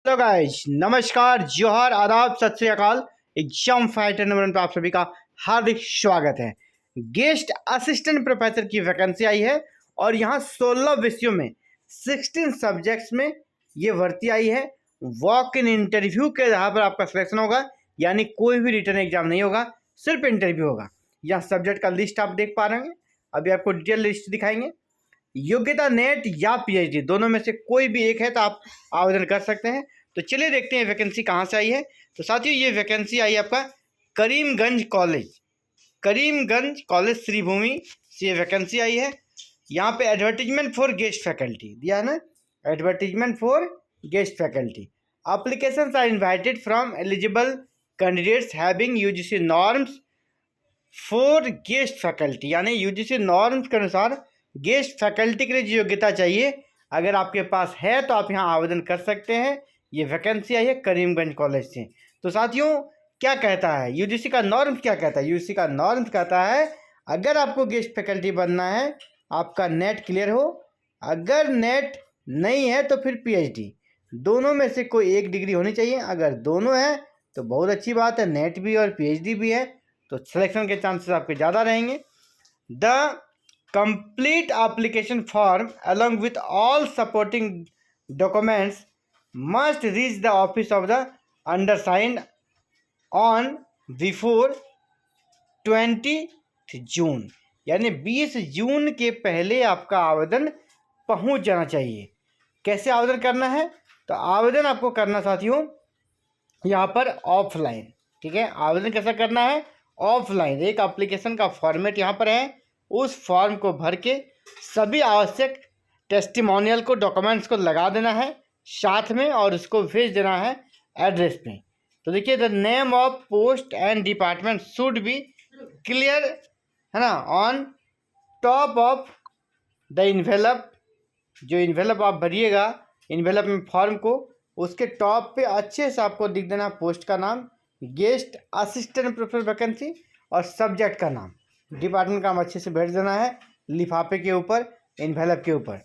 Hello guys, नमस्कार, जोहर, आदाब, सत श्री अकाल। एग्जाम फाइटर नंबर पर आप सभी का हार्दिक स्वागत है। गेस्ट असिस्टेंट प्रोफेसर की वैकेंसी आई है और यहाँ 16 विषयों में 16 सब्जेक्ट्स में ये भर्ती आई है। वॉक इन इंटरव्यू के आधार पर आपका सिलेक्शन होगा, यानी कोई भी रिटर्न एग्जाम नहीं होगा, सिर्फ इंटरव्यू होगा। यहाँ सब्जेक्ट का लिस्ट आप देख पा रहे हैं, अभी आपको डिटेल लिस्ट दिखाएंगे। योग्यता नेट या पीएचडी दोनों में से कोई भी एक है तो आप आवेदन कर सकते हैं। तो चलिए देखते हैं वैकेंसी कहाँ से आई है। तो साथियों, ये वैकेंसी आई आपका करीमगंज कॉलेज श्रीभूमि से ये वैकेंसी आई है। यहाँ पे एडवर्टीजमेंट फॉर गेस्ट फैकल्टी दिया है ना, advertisement for guest faculty. Applications are invited from eligible candidates having UGC norms for guest faculty, यानी यूजीसी नॉर्म्स के अनुसार गेस्ट फैकल्टी के लिए जो योग्यता चाहिए अगर आपके पास है तो आप यहाँ आवेदन कर सकते हैं। ये वैकेंसी आई है करीमगंज कॉलेज से। तो साथियों, क्या कहता है यूजीसी का नॉर्म्स, क्या कहता है यूजीसी का नॉर्म्स? कहता है अगर आपको गेस्ट फैकल्टी बनना है, आपका नेट क्लियर हो, अगर नेट नहीं है तो फिर पीएचडी, दोनों में से कोई एक डिग्री होनी चाहिए। अगर दोनों है तो बहुत अच्छी बात है, नेट भी और पीएचडी भी है तो सिलेक्शन के चांसेस आपके ज़्यादा रहेंगे। The complete application form along with all supporting documents must reach the office of the undersigned on before 20 जून, यानी 20 जून के पहले आपका आवेदन पहुंच जाना चाहिए। कैसे आवेदन करना है? तो आवेदन आपको करना साथियों यहाँ पर ऑफलाइन, ठीक है। आवेदन कैसा करना है? ऑफलाइन। एक एप्लीकेशन का फॉर्मेट यहाँ पर है, उस फॉर्म को भर के सभी आवश्यक टेस्टिमोनियल को, डॉक्यूमेंट्स को लगा देना है साथ में और उसको भेज देना है एड्रेस पे। तो देखिए, the name of post and department should be clear, है ना, on top of the envelope. जो इन्वेलप आप भरिएगा, इन्वेलप में फॉर्म को, उसके टॉप पे अच्छे से आपको दिख देना पोस्ट का नाम, गेस्ट असिस्टेंट प्रोफेसर वैकेंसी और सब्जेक्ट का नाम, डिपार्टमेंट का नाम अच्छे से भेज देना है लिफाफे के ऊपर, इन्वेलप के ऊपर,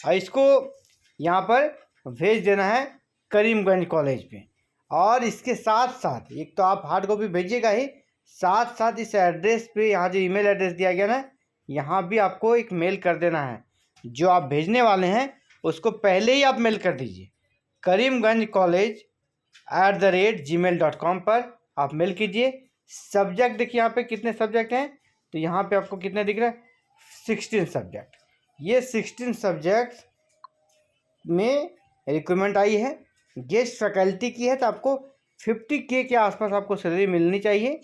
और इसको यहाँ पर भेज देना है करीमगंज कॉलेज पे। और इसके साथ साथ एक तो आप हार्ड कॉपी भेजिएगा ही, साथ साथ इस एड्रेस पे, यहाँ जो ईमेल एड्रेस दिया गया ना, यहाँ भी आपको एक मेल कर देना है। जो आप भेजने वाले हैं उसको पहले ही आप मेल कर दीजिए, karimganjcollege@gmail.com पर आप मेल कीजिए। सब्जेक्ट देखिए यहाँ पे कितने सब्जेक्ट हैं, तो यहाँ पे आपको कितने दिख रहा है? 16 सब्जेक्ट। ये 16 सब्जेक्ट में रिक्रूटमेंट आई है। गेस्ट फैकल्टी की है तो आपको 50K के आसपास आपको सैलरी मिलनी चाहिए।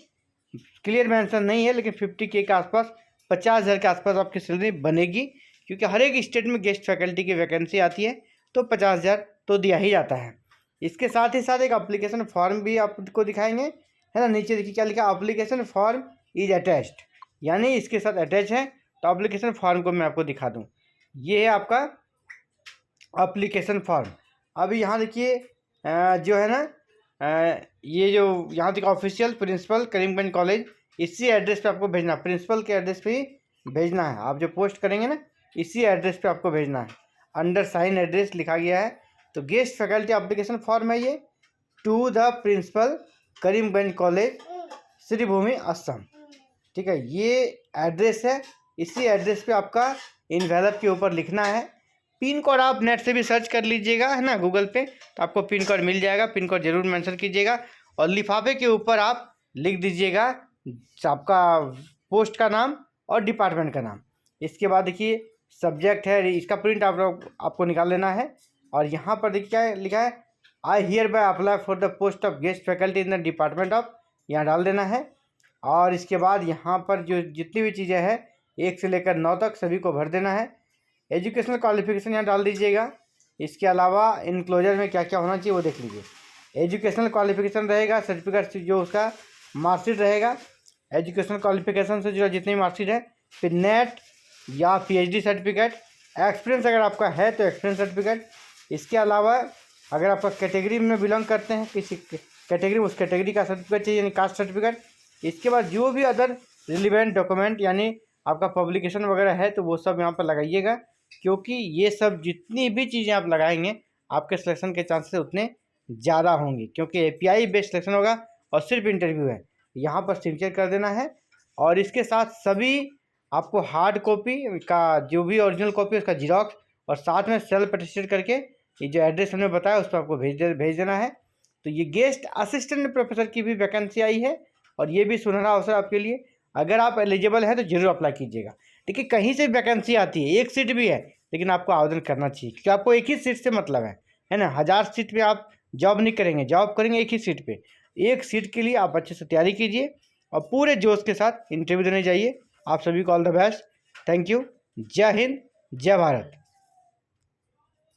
क्लियर मेंशन नहीं है, लेकिन 50K के आसपास, 50,000 के आसपास आपकी सैलरी बनेगी, क्योंकि हर एक स्टेट में गेस्ट फैकल्टी की वैकेंसी आती है तो 50,000 तो दिया ही जाता है। इसके साथ ही साथ एक एप्लीकेशन फॉर्म भी आपको दिखाएंगे, है ना। नीचे देखिए क्या लिखा, एप्लीकेशन फॉर्म इज अटैच्ड, यानी इसके साथ अटैच है। तो एप्लीकेशन फॉर्म को मैं आपको दिखा दूं, ये है आपका एप्लीकेशन फॉर्म। अभी यहाँ देखिए जो है ना, ये जो यहाँ तक ऑफिशियल प्रिंसिपल करीमगंज कॉलेज, इसी एड्रेस पे आपको भेजना, प्रिंसिपल के एड्रेस पे ही भेजना है। आप जो पोस्ट करेंगे ना, इसी एड्रेस पे आपको भेजना है। अंडर साइन एड्रेस लिखा गया है। तो गेस्ट फैकल्टी एप्लीकेशन फॉर्म है ये, to the principal Karimganj college Sribhumi Assam, ठीक है। ये एड्रेस है, इसी एड्रेस पे आपका इन्वेलप के ऊपर लिखना है। पिन कोड आप नेट से भी सर्च कर लीजिएगा, है ना, गूगल पे, तो आपको पिन कोड मिल जाएगा। पिन कोड जरूर मेंशन कीजिएगा और लिफाफे के ऊपर आप लिख दीजिएगा आपका पोस्ट का नाम और डिपार्टमेंट का नाम। इसके बाद देखिए सब्जेक्ट है, इसका प्रिंट आपको निकाल लेना है। और यहाँ पर देखिए क्या लिखा है, I hear bye apply for the post of guest faculty in the department of, यहाँ डाल देना है। और इसके बाद यहाँ पर जो जितनी भी चीज़ें हैं 1 से लेकर 9 तक सभी को भर देना है। एजुकेशनल क्वालिफिकेशन यहाँ डाल दीजिएगा। इसके अलावा इनक्लोजर में क्या क्या होना चाहिए वो देख लीजिए। एजुकेशनल क्वालिफिकेशन रहेगा, सर्टिफिकेट जो उसका मार्कशीट रहेगा, एजुकेशनल क्वालिफिकेशन से जो जितनी मार्कशीट है, फिर नेट या पीएचडी सर्टिफिकेट, एक्सपीरियंस अगर आपका है तो एक्सपीरियंस सर्टिफिकेट। इसके अलावा अगर आपका कैटेगरी में बिलोंग करते हैं, किसी कैटेगरी, उस कैटेगरी का सर्टिफिकेट चाहिए, यानी कास्ट सर्टिफिकेट। इसके बाद जो भी अदर रिलीवेंट डॉक्यूमेंट, यानी आपका पब्लिकेशन वगैरह है, तो वो सब यहाँ पर लगाइएगा, क्योंकि ये सब जितनी भी चीज़ें आप लगाएंगे आपके सिलेक्शन के चांसेस उतने ज़्यादा होंगी, क्योंकि API बेस्ड सिलेक्शन होगा और सिर्फ इंटरव्यू है। यहाँ पर सिग्नेचर कर देना है और इसके साथ सभी आपको हार्ड कॉपी का जो भी ओरिजिनल कॉपी उसका जीरोक्स और साथ में सेल्फ अटेस्टेड करके ये जो एड्रेस हमने बताया उस पर आपको भेज देना है। तो ये गेस्ट असिस्टेंट प्रोफेसर की भी वैकेंसी आई है और ये भी सुनहरा अवसर आपके लिए। अगर आप एलिजिबल हैं तो जरूर अप्लाई कीजिएगा। देखिए कहीं से वैकेंसी आती है, एक सीट भी है लेकिन आपको आवेदन करना चाहिए, क्योंकि आपको एक ही सीट से मतलब है ना। 1000 सीट पे आप जॉब नहीं करेंगे, जॉब करेंगे एक ही सीट पे। एक सीट के लिए आप अच्छे से तैयारी कीजिए और पूरे जोश के साथ इंटरव्यू देने जाइए। आप सभी को all the best. Thank you. जय हिंद, जय भारत।